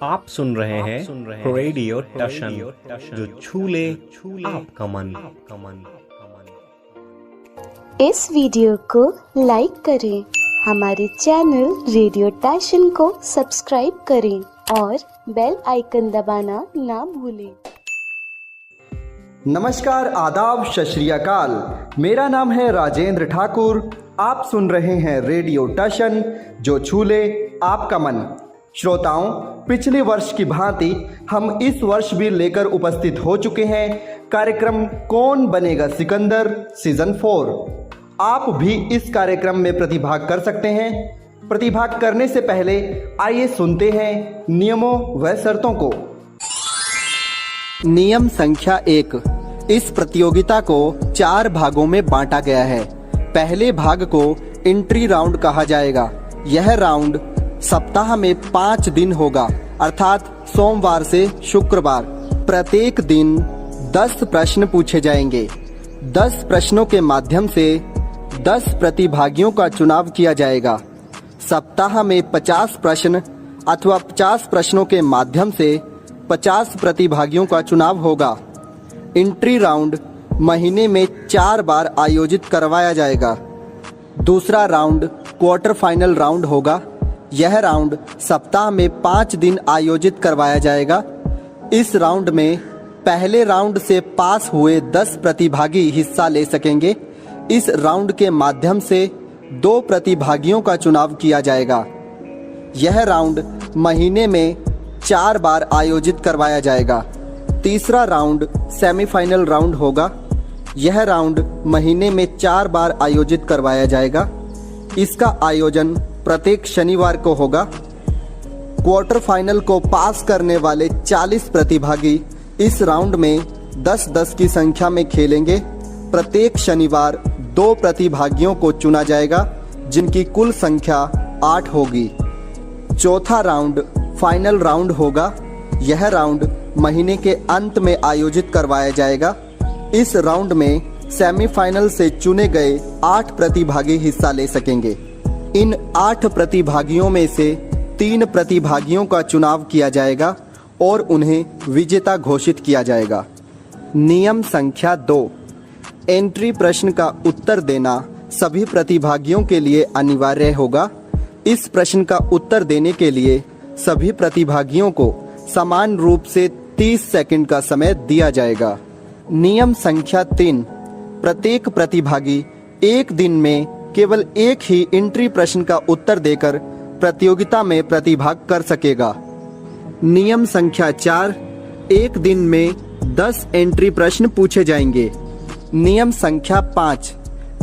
आप सुन रहे हैं रेडियो टशन, जो छू ले आपका मन। इस वीडियो को लाइक करें, हमारे चैनल रेडियो टशन को सब्सक्राइब करें और बेल आइकन दबाना ना भूलें। नमस्कार, आदाब, सत श्री अकाल। मेरा नाम है राजेंद्र ठाकुर। आप सुन रहे हैं रेडियो टशन, जो छू ले आपका मन। श्रोताओं, पिछले वर्ष की भांति हम इस वर्ष भी लेकर उपस्थित हो चुके हैं कार्यक्रम कौन बनेगा सिकंदर सीजन 4। आप भी इस कार्यक्रम में प्रतिभाग कर सकते हैं। प्रतिभाग करने से पहले आइए सुनते हैं नियमों व शर्तों को। नियम संख्या 1। इस प्रतियोगिता को 4 भागों में बांटा गया है। पहले भाग को एंट्री राउंड कहा जाएगा। यह राउंड सप्ताह में 5 दिन होगा, अर्थात सोमवार से शुक्रवार। प्रत्येक दिन 10 प्रश्न पूछे जाएंगे। 10 प्रश्नों के माध्यम से 10 प्रतिभागियों का चुनाव किया जाएगा। सप्ताह में 50 प्रश्न अथवा 50 प्रश्नों के माध्यम से 50 प्रतिभागियों का चुनाव होगा। एंट्री राउंड महीने में 4 बार आयोजित करवाया जाएगा। दूसरा राउंड क्वार्टर फाइनल राउंड होगा। यह राउंड सप्ताह में 5 दिन आयोजित करवाया जाएगा। इस राउंड में पहले राउंड से पास हुए 10 प्रतिभागी हिस्सा ले सकेंगे। इस राउंड के माध्यम से 2 प्रतिभागियों का चुनाव किया जाएगा। यह राउंड महीने में 4 बार आयोजित करवाया जाएगा। तीसरा राउंड सेमीफाइनल राउंड होगा। यह राउंड महीने में 4 बार आयोजित करवाया जाएगा। इसका आयोजन प्रत्येक शनिवार को होगा। क्वार्टर फाइनल को पास करने वाले 40 प्रतिभागी इस राउंड में 10-10 की संख्या में खेलेंगे। प्रत्येक शनिवार 2 प्रतिभागियों को चुना जाएगा, जिनकी कुल संख्या 8 होगी। चौथा राउंड फाइनल राउंड होगा। यह राउंड महीने के अंत में आयोजित करवाया जाएगा। इस राउंड में सेमीफाइनल से चुने गए 8 प्रतिभागी हिस्सा ले सकेंगे। इन 8 प्रतिभागियों में से 3 प्रतिभागियों का चुनाव किया जाएगा और उन्हें विजेता घोषित किया जाएगा। नियम संख्या 2। एंट्री प्रश्न का उत्तर देना सभी प्रतिभागियों के लिए अनिवार्य होगा। इस प्रश्न का उत्तर देने के लिए सभी प्रतिभागियों को समान रूप से 30 सेकंड का समय दिया जाएगा। नियम संख्या 3। प्रत्येक प्रतिभागी एक दिन में केवल एक ही एंट्री प्रश्न का उत्तर देकर प्रतियोगिता में प्रतिभाग कर सकेगा। नियम संख्या 4। एक दिन में 10 एंट्री प्रश्न पूछे जाएंगे। नियम संख्या 5।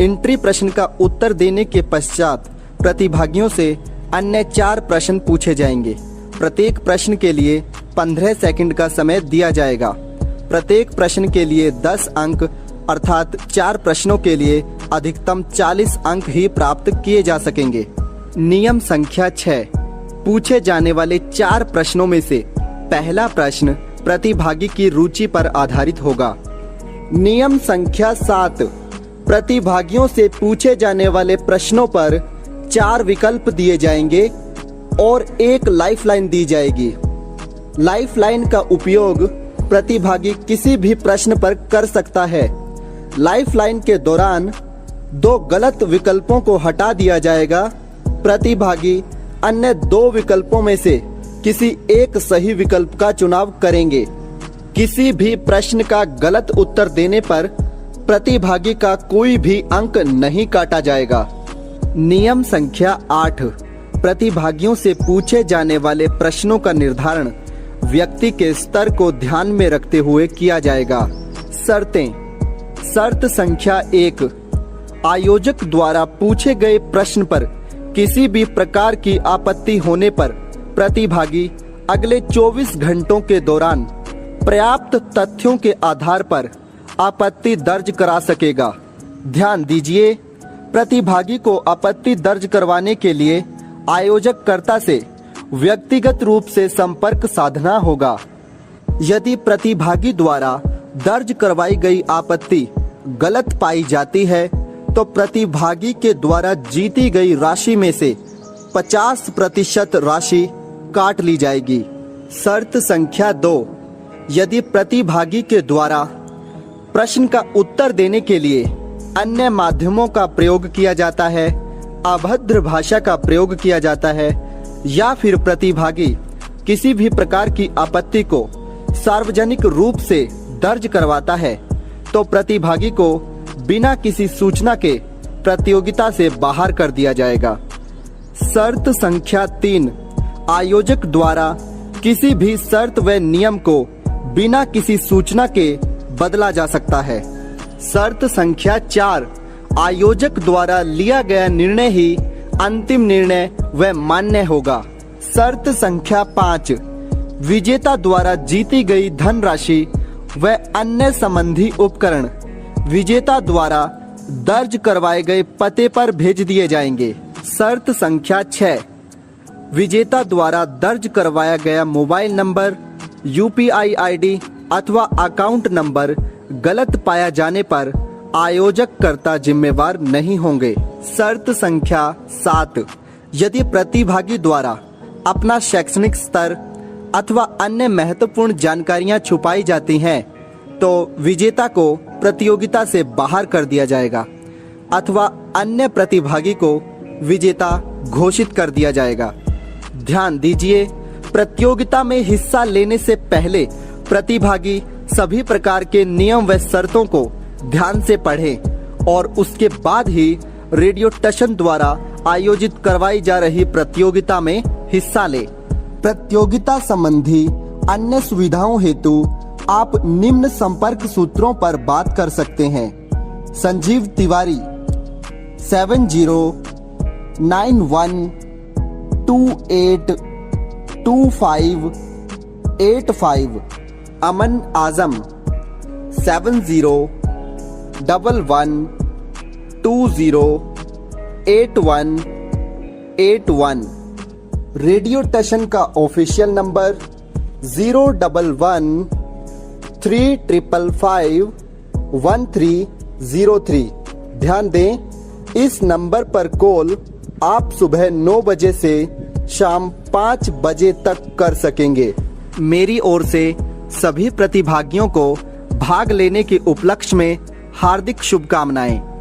एंट्री प्रश्न का उत्तर देने के पश्चात प्रतिभागियों से अन्य 4 प्रश्न पूछे जाएंगे। प्रत्येक प्रश्न के लिए 15 सेकंड का समय दिया जाएगा। प्रत्येक प्रश्न के लिए 10 अंक, अर्थात 4 प्रश्नों के लिए अधिकतम 40 अंक ही प्राप्त किए जा सकेंगे। नियम संख्या 6। पूछे जाने वाले 4 प्रश्नों में से पहला प्रश्न प्रतिभागी की रुचि पर आधारित होगा। नियम संख्या 7। प्रतिभागियों से पूछे जाने वाले प्रश्नों पर 4 विकल्प दिए जाएंगे और एक लाइफलाइन दी जाएगी। लाइफलाइन का उपयोग प्रतिभागी किसी भी प्रश्न पर कर सकता है। लाइफलाइन के दौरान 2 गलत विकल्पों को हटा दिया जाएगा। प्रतिभागी अन्य 2 विकल्पों में से किसी एक सही विकल्प का चुनाव करेंगे। किसी भी प्रश्न का गलत उत्तर देने पर प्रतिभागी का कोई भी अंक नहीं काटा जाएगा। नियम संख्या 8। प्रतिभागियों से पूछे जाने वाले प्रश्नों का निर्धारण व्यक्ति के स्तर को ध्यान में रखते हुए किया जाएगा। शर्तें। शर्त संख्या 1। आयोजक द्वारा पूछे गए प्रश्न पर किसी भी प्रकार की आपत्ति होने पर प्रतिभागी अगले 24 घंटों के दौरान पर्याप्त तथ्यों के आधार पर आपत्ति दर्ज करा सकेगा। ध्यान दीजिए, प्रतिभागी को आपत्ति दर्ज करवाने के लिए आयोजककर्ता से व्यक्तिगत रूप से संपर्क साधना होगा। यदि प्रतिभागी द्वारा दर्ज करवाई गई आपत्ति गलत पाई जाती है तो प्रतिभागी के द्वारा जीती गई राशि में से 50% राशि काट ली जाएगी। शर्त संख्या 2, यदि प्रतिभागी के द्वारा प्रश्न का उत्तर देने के लिए अन्य माध्यमों का प्रयोग किया जाता है, अभद्र भाषा का प्रयोग किया जाता है या फिर प्रतिभागी किसी भी प्रकार की आपत्ति को सार्वजनिक रूप से दर्ज करवाता है, तो प्रतिभागी को बिना किसी सूचना के प्रतियोगिता से बाहर कर दिया जाएगा। शर्त संख्या 3, आयोजक द्वारा किसी भी शर्त व नियम को बिना किसी सूचना के बदला जा सकता है। शर्त संख्या 4, आयोजक द्वारा लिया गया निर्णय ही अंतिम निर्णय व मान्य होगा। शर्त संख्या 5, विजेता द्वारा जीती गई धनराशि व अन्य संबंधी उपकरण विजेता द्वारा दर्ज करवाए गए पते पर भेज दिए जाएंगे। शर्त संख्या 6, विजेता द्वारा दर्ज करवाया गया मोबाइल नंबर, यूपीआई आईडी अथवा अकाउंट नंबर गलत पाया जाने पर आयोजक कर्ता जिम्मेवार नहीं होंगे। शर्त संख्या 7, यदि प्रतिभागी द्वारा अपना शैक्षणिक स्तर अथवा अन्य महत्वपूर्ण जानकारियां छुपाई जाती हैं, तो विजेता को प्रतियोगिता से बाहर कर दिया जाएगा अथवा अन्य प्रतिभागी को विजेता घोषित कर दिया जाएगा। ध्यान दीजिए, प्रतियोगिता में हिस्सा लेने से पहले प्रतिभागी सभी प्रकार के नियम व शर्तों को ध्यान से पढ़ें और उसके बाद ही रेडियो टशन द्वारा आयोजित करवाई जा रही प्रतियोगिता में हिस्सा लें। प्रतियोगिता संबंधी अन्य सुविधाओं हेतु आप निम्न संपर्क सूत्रों पर बात कर सकते हैं। संजीव तिवारी 7091282585, अमन आजम 7011208181। रेडियो टशन का ऑफिशियल नंबर 01135551303। ध्यान दें, इस नंबर पर कॉल आप सुबह 9 बजे से शाम 5 बजे तक कर सकेंगे। मेरी ओर से सभी प्रतिभागियों को भाग लेने के उपलक्ष्य में हार्दिक शुभकामनाएं।